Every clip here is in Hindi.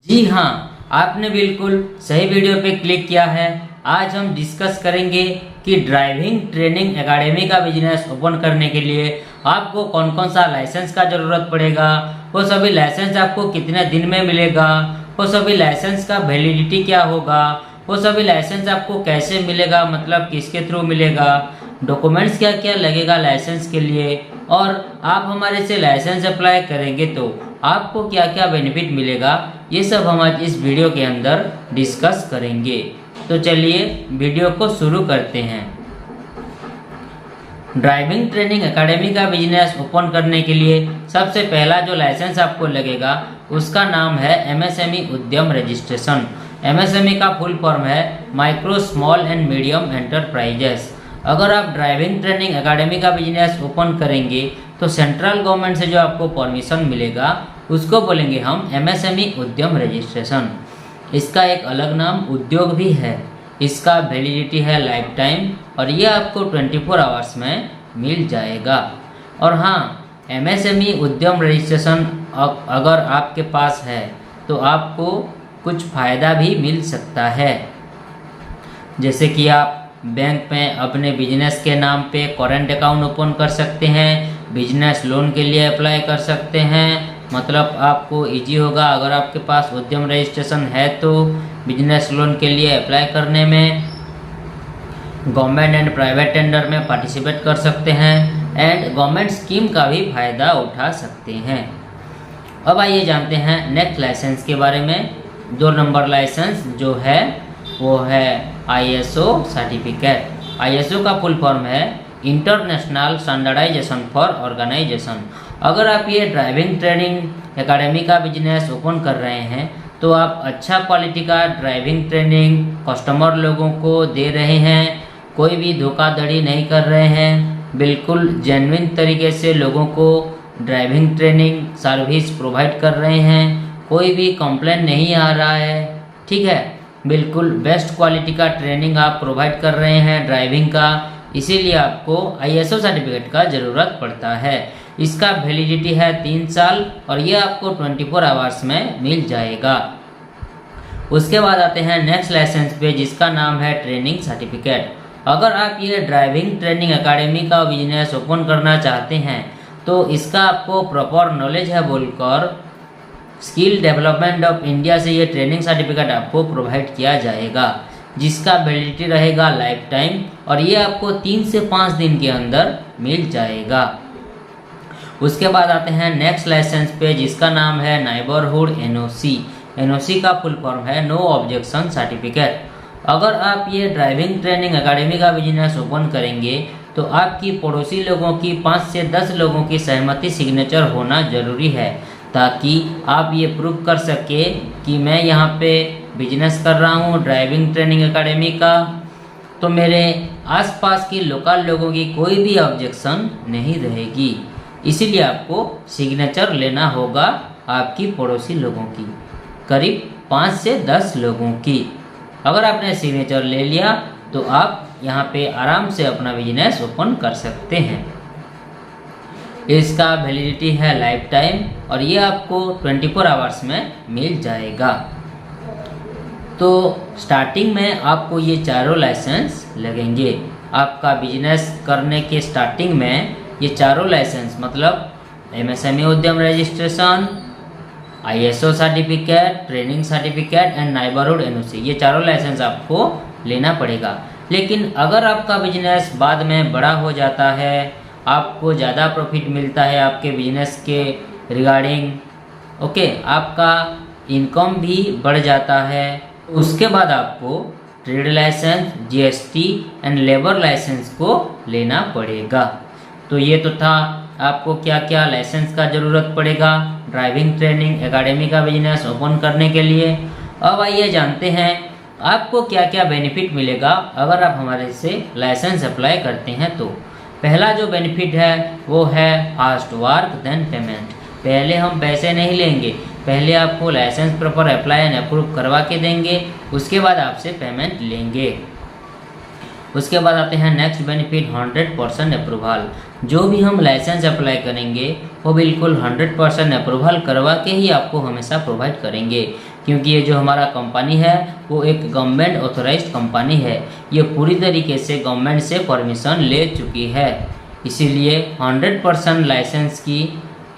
जी हाँ, आपने बिल्कुल सही वीडियो पे क्लिक किया है। आज हम डिस्कस करेंगे कि ड्राइविंग ट्रेनिंग एकेडमी का बिजनेस ओपन करने के लिए आपको कौन कौन सा लाइसेंस का ज़रूरत पड़ेगा, वो सभी लाइसेंस आपको कितने दिन में मिलेगा, वो सभी लाइसेंस का वैलिडिटी क्या होगा, वो सभी लाइसेंस आपको कैसे मिलेगा, मतलब किसके थ्रू मिलेगा, डॉक्यूमेंट्स क्या क्या लगेगा लाइसेंस के लिए, और आप हमारे से लाइसेंस अप्लाई करेंगे तो आपको क्या क्या बेनिफिट मिलेगा, ये सब हम आज इस वीडियो के अंदर डिस्कस करेंगे। तो चलिए वीडियो को शुरू करते हैं। ड्राइविंग ट्रेनिंग एकेडमी का बिजनेस ओपन करने के लिए सबसे पहला जो लाइसेंस आपको लगेगा उसका नाम है एमएसएमई उद्यम रजिस्ट्रेशन। एमएसएमई का फुल फॉर्म है micro small and medium enterprises. अगर आप ड्राइविंग ट्रेनिंग एकेडमी का बिजनेस ओपन करेंगे तो सेंट्रल गवर्नमेंट से जो आपको परमिशन मिलेगा उसको बोलेंगे हम एमएसएमई उद्यम रजिस्ट्रेशन। इसका एक अलग नाम उद्योग भी है। इसका वैलिडिटी है लाइफ टाइम और ये आपको 24 आवर्स में मिल जाएगा। और हाँ, एमएसएमई उद्यम रजिस्ट्रेशन अगर आपके पास है तो आपको कुछ फ़ायदा भी मिल सकता है, जैसे कि आप बैंक में अपने बिजनेस के नाम पे करेंट अकाउंट ओपन कर सकते हैं, बिजनेस लोन के लिए अप्लाई कर सकते हैं। मतलब आपको इजी होगा अगर आपके पास उद्यम रजिस्ट्रेशन है तो बिजनेस लोन के लिए अप्लाई करने में। गवर्नमेंट एंड प्राइवेट टेंडर में पार्टिसिपेट कर सकते हैं एंड गवर्नमेंट स्कीम का भी फ़ायदा उठा सकते हैं। अब आइए जानते हैं नेक्स्ट लाइसेंस के बारे में। 2 नंबर लाइसेंस जो है वो है ISO सर्टिफिकेट। ISO का फुल फॉर्म है इंटरनेशनल स्टैंडर्डाइजेशन फॉर ऑर्गेनाइजेशन। अगर आप ये ड्राइविंग ट्रेनिंग एकेडमी का बिजनेस ओपन कर रहे हैं तो आप अच्छा क्वालिटी का ड्राइविंग ट्रेनिंग कस्टमर लोगों को दे रहे हैं, कोई भी धोखाधड़ी नहीं कर रहे हैं, बिल्कुल जेन्युइन तरीके से लोगों को ड्राइविंग ट्रेनिंग सर्विस प्रोवाइड कर रहे हैं, कोई भी कंप्लेंट नहीं आ रहा है। ठीक है, बिल्कुल बेस्ट क्वालिटी का ट्रेनिंग आप प्रोवाइड कर रहे हैं ड्राइविंग का, इसीलिए आपको ISO सर्टिफिकेट का ज़रूरत पड़ता है। इसका वैलिडिटी है 3 साल और ये आपको 24 आवर्स में मिल जाएगा। उसके बाद आते हैं नेक्स्ट लाइसेंस पे जिसका नाम है ट्रेनिंग सर्टिफिकेट। अगर आप ये ड्राइविंग ट्रेनिंग एकेडमी का बिजनेस ओपन करना चाहते हैं तो इसका आपको प्रॉपर नॉलेज है बोलकर स्किल डेवलपमेंट ऑफ इंडिया से ये ट्रेनिंग सर्टिफिकेट आपको प्रोवाइड किया जाएगा, जिसका वैलिडिटी रहेगा लाइफ टाइम और ये आपको 3 से 5 दिन के अंदर मिल जाएगा। उसके बाद आते हैं नेक्स्ट लाइसेंस पे जिसका नाम है नेबरहुड NOC। NOC का फुल फॉर्म है नो ऑब्जेक्शन सर्टिफिकेट। अगर आप ये ड्राइविंग ट्रेनिंग एकेडमी का बिजनेस ओपन करेंगे तो आपकी पड़ोसी लोगों की 5 से 10 लोगों की सहमति सिग्नेचर होना ज़रूरी है, ताकि आप ये प्रूव कर सके कि मैं यहाँ पे बिजनेस कर रहा हूँ ड्राइविंग ट्रेनिंग एकेडमी का, तो मेरे आसपास की लोकल लोगों की कोई भी ऑब्जेक्शन नहीं रहेगी। इसीलिए आपको सिग्नेचर लेना होगा आपकी पड़ोसी लोगों की, करीब 5 से 10 लोगों की। अगर आपने सिग्नेचर ले लिया तो आप यहाँ पे आराम से अपना बिजनेस ओपन कर सकते हैं। इसका वैलिडिटी है लाइफ टाइम और ये आपको 24 आवर्स में मिल जाएगा। तो स्टार्टिंग में आपको ये चारों लाइसेंस लगेंगे। आपका बिजनेस करने के स्टार्टिंग में ये चारों लाइसेंस मतलब एमएसएमई उद्यम registration, ISO certificate, training certificate and neighbourhood NOC, ये चारों लाइसेंस आपको लेना पड़ेगा। लेकिन अगर आपका बिजनेस बाद में बड़ा हो जाता है, आपको ज़्यादा प्रॉफिट मिलता है आपके बिजनेस के रिगार्डिंग, ओके, आपका इनकम भी बढ़ जाता है, उसके बाद आपको trade licence, GST and labour licence को लेना पड़ेगा। तो ये तो था आपको क्या क्या लाइसेंस का ज़रूरत पड़ेगा ड्राइविंग ट्रेनिंग एकेडमी का बिजनेस ओपन करने के लिए। अब आइए जानते हैं आपको क्या क्या बेनिफिट मिलेगा अगर आप हमारे से लाइसेंस अप्लाई करते हैं तो। पहला जो बेनिफिट है वो है फास्ट वर्क देन पेमेंट। पहले हम पैसे नहीं लेंगे, पहले आपको licence proper apply and approve करवा के देंगे, उसके बाद आपसे पेमेंट लेंगे। उसके बाद आते हैं नेक्स्ट बेनिफिट 100% अप्रूवल। जो भी हम लाइसेंस अप्लाई करेंगे वो बिल्कुल 100% अप्रूवल करवा के ही आपको हमेशा प्रोवाइड करेंगे। क्योंकि ये जो हमारा कंपनी है वो एक गवर्नमेंट ऑथोराइज्ड कंपनी है, ये पूरी तरीके से गवर्नमेंट से परमिशन ले चुकी है। इसीलिए 100% लाइसेंस की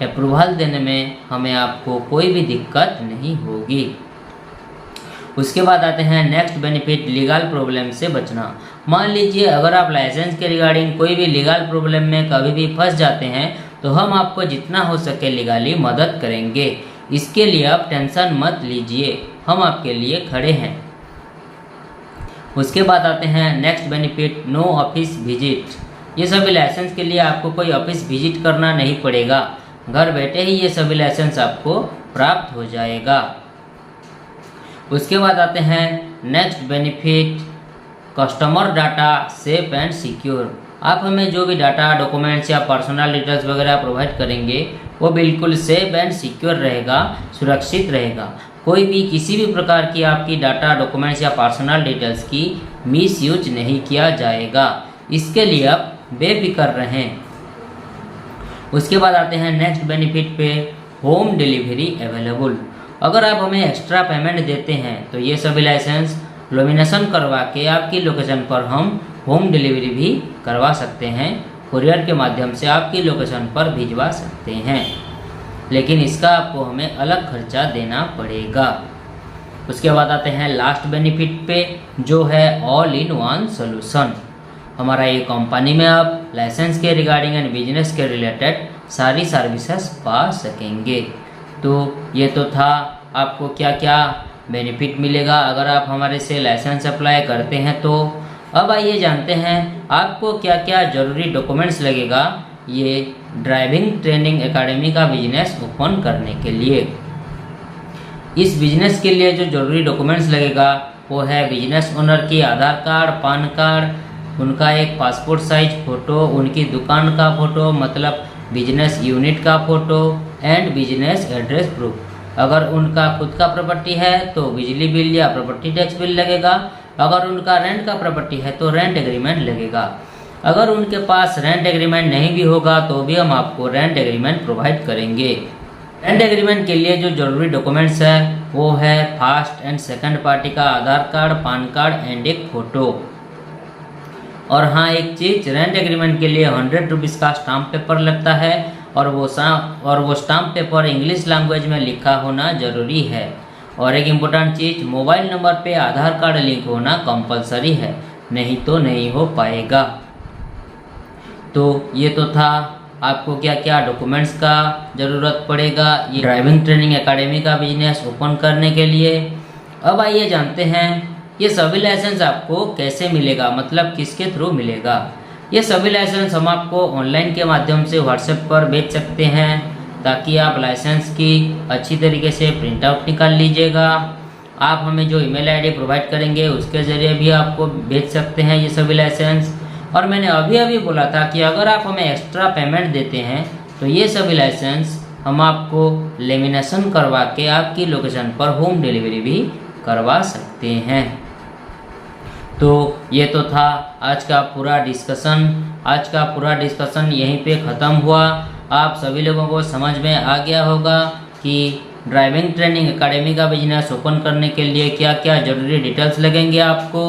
अप्रूवल देने में हमें आपको कोई भी दिक्कत नहीं होगी। उसके बाद आते हैं नेक्स्ट बेनिफिट, लीगल प्रॉब्लम से बचना। मान लीजिए अगर आप लाइसेंस के रिगार्डिंग कोई भी लीगल प्रॉब्लम में कभी भी फंस जाते हैं तो हम आपको जितना हो सके लीगली मदद करेंगे। इसके लिए आप टेंशन मत लीजिए, हम आपके लिए खड़े हैं। उसके बाद आते हैं next benefit, no office visit. ये सभी लाइसेंस के लिए आपको कोई ऑफिस विजिट करना नहीं पड़ेगा, घर बैठे ही ये सभी लाइसेंस आपको प्राप्त हो जाएगा। उसके बाद आते हैं next benefit, customer data safe and secure. आप हमें जो भी डाटा, डॉक्यूमेंट्स या पर्सनल डिटेल्स वगैरह प्रोवाइड करेंगे वो बिल्कुल सेफ एंड सिक्योर रहेगा, सुरक्षित रहेगा। कोई भी किसी भी प्रकार की आपकी डाटा, डॉक्यूमेंट्स या पर्सनल डिटेल्स की मिसयूज नहीं किया जाएगा, इसके लिए आप बेफिक्र रहें। उसके बाद आते हैं नेक्स्ट बेनिफिट पे, होम डिलीवरी अवेलेबल। अगर आप हमें एक्स्ट्रा पेमेंट देते हैं तो ये सभी लाइसेंस लेमिनेशन करवा के आपकी लोकेशन पर हम होम डिलीवरी भी करवा सकते हैं, कुरियर के माध्यम से आपकी लोकेशन पर भिजवा सकते हैं, लेकिन इसका आपको हमें अलग खर्चा देना पड़ेगा। उसके बाद आते हैं लास्ट बेनिफिट पे, जो है ऑल इन वन सोल्यूशन। हमारा ये कंपनी में आप लाइसेंस के रिगार्डिंग एंड बिजनेस के रिलेटेड सारी सर्विसेज पा सकेंगे। तो ये तो था आपको क्या क्या बेनिफिट मिलेगा अगर आप हमारे से लाइसेंस अप्लाई करते हैं। तो अब आइए जानते हैं आपको क्या क्या ज़रूरी डॉक्यूमेंट्स लगेगा ये ड्राइविंग ट्रेनिंग एकेडमी का बिजनेस ओपन करने के लिए। इस बिजनेस के लिए जो ज़रूरी डॉक्यूमेंट्स लगेगा वो है बिजनेस ओनर की आधार कार्ड, पान कार्ड, उनका एक पासपोर्ट साइज फ़ोटो, उनकी दुकान का फ़ोटो मतलब बिजनेस यूनिट का photo and business address proof. अगर उनका खुद का प्रॉपर्टी है तो बिजली बिल या प्रॉपर्टी टैक्स बिल लगेगा, अगर उनका रेंट का प्रॉपर्टी है तो रेंट एग्रीमेंट लगेगा। अगर उनके पास रेंट एग्रीमेंट नहीं भी होगा तो भी हम आपको रेंट एग्रीमेंट प्रोवाइड करेंगे। रेंट एग्रीमेंट के लिए जो जरूरी डॉक्यूमेंट्स है वो है फर्स्ट एंड सेकंड पार्टी का आधार कार्ड, पान कार्ड एंड एक फ़ोटो। और हाँ एक चीज़, रेंट एग्रीमेंट के लिए 100 रुपीज़ का स्टाम्प पेपर लगता है और वो स्टाम्प पेपर इंग्लिश लैंग्वेज में लिखा होना ज़रूरी है। और एक इम्पोर्टेंट चीज़, मोबाइल नंबर पे आधार कार्ड लिंक होना कंपलसरी है, नहीं तो नहीं हो पाएगा। तो ये तो था आपको क्या क्या डॉक्यूमेंट्स का ज़रूरत पड़ेगा ये ड्राइविंग ट्रेनिंग एकेडमी का बिजनेस ओपन करने के लिए। अब आइए जानते हैं ये सभी लाइसेंस आपको कैसे मिलेगा, मतलब किसके थ्रू मिलेगा। ये सभी लाइसेंस हम आपको ऑनलाइन के माध्यम से व्हाट्सएप पर भेज सकते हैं ताकि आप लाइसेंस की अच्छी तरीके से प्रिंट आउट निकाल लीजिएगा। आप हमें जो ईमेल आईडी प्रोवाइड करेंगे उसके ज़रिए भी आपको भेज सकते हैं ये सभी लाइसेंस। और मैंने अभी बोला था कि अगर आप हमें एक्स्ट्रा पेमेंट देते हैं तो ये सभी लाइसेंस हम आपको लेमिनेशन करवा के आपकी लोकेशन पर होम डिलीवरी भी करवा सकते हैं। तो ये तो था आज का पूरा डिस्कशन यहीं पे ख़त्म हुआ। आप सभी लोगों को समझ में आ गया होगा कि ड्राइविंग ट्रेनिंग एकेडमी का बिजनेस ओपन करने के लिए क्या क्या ज़रूरी डिटेल्स लगेंगे आपको।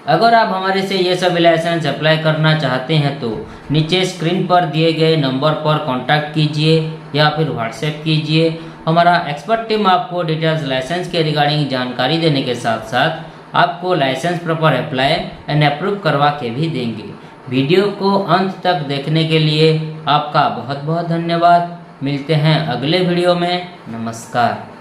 अगर आप हमारे से ये सभी लाइसेंस अप्लाई करना चाहते हैं तो नीचे स्क्रीन पर दिए गए नंबर पर कांटेक्ट कीजिए या फिर व्हाट्सएप कीजिए। हमारा एक्सपर्ट टीम आपको डिटेल्स लाइसेंस के रिगार्डिंग जानकारी देने के साथ साथ आपको licence proper apply and approve करवा के भी देंगे। वीडियो को अंत तक देखने के लिए आपका बहुत बहुत धन्यवाद। मिलते हैं अगले वीडियो में। नमस्कार।